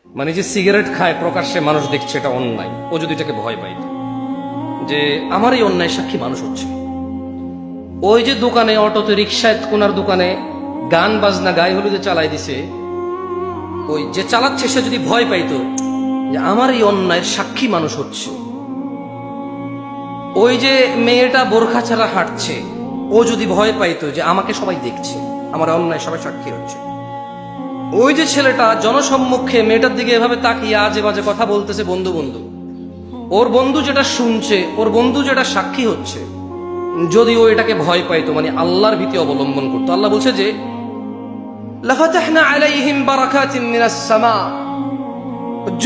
মানে যে সিগারেট খায় প্রকাশ্যে মানুষ দেখছে এটা অন্যায়, ও যদি এটাকে ভয় পাইত যে আমার এই অন্যায় সাক্ষী মানুষ হচ্ছে, ওই যে দোকানে অটোতে রিক্সায় কোনার দোকানে গান বাজনা গায়ে হলুদে চালাই দিছে, ওই যে চালাচ্ছে সে যদি ভয় পাইতো যে আমার এই অন্যায়ের সাক্ষী মানুষ হচ্ছে, ওই যে মেয়েটা বোরখা ছাড়া হাঁটছে ও যদি ভয় পাইতো যে আমাকে সবাই দেখছে, আমার অন্যায় সবাই সাক্ষী হচ্ছে, ওই যে ছেলেটা জনসম্মুখে মেয়েটার দিকে এভাবে তাকিয়ে আজে বাজে কথা বলতেছে বন্ধু বন্ধু, ওর বন্ধু যেটা শুনছে, ওর বন্ধু যেটা সাক্ষী হচ্ছে, যদি ও এটাকে ভয় পাইতো মানে আল্লাহর ভীতি অবলম্বন করতো, আল্লাহ বলছে যে লাফাতাহনা আলাইহিম বারাকাতিন মিনাস সামা,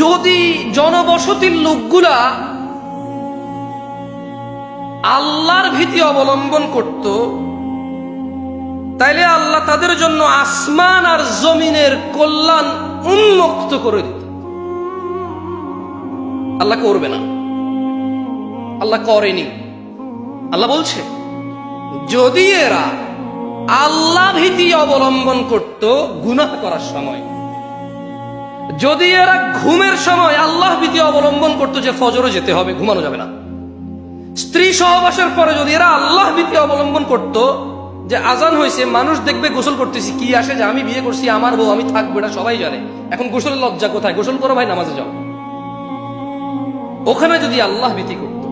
যদি জনবসতির লোকগুলা আল্লাহর ভীতি অবলম্বন করত তাইলে আল্লাহ তাদের জন্য আসমান আর জমিনের কল্যাণ উন্মুক্ত করে দিত। আল্লাহ করবে না, আল্লাহ করেনি। আল্লাহ বলছে যদি এরা আল্লাহ ভীতি অবলম্বন করত গুনাহ করার সময়, যদি এরা ঘুমের সময় আল্লাহ ভীতি অবলম্বন করত যে ফজরে যেতে হবে, ঘুমানো যাবে না, স্ত্রী সহবাসের পরে যদি এরা আল্লাহ ভীতি অবলম্বন করত যে আজান হয়েছে মানুষ দেখবে গোসল করতেছি, কি আসে যে আমি বিয়ে করছি আমার বউ আমি থাকবো এটা সবাই জানে, এখন গোসলের লজ্জা কোথায়, গোসল করো ভাই নামাজে যাও, ওখানে যদি আল্লাহ ভীতি করত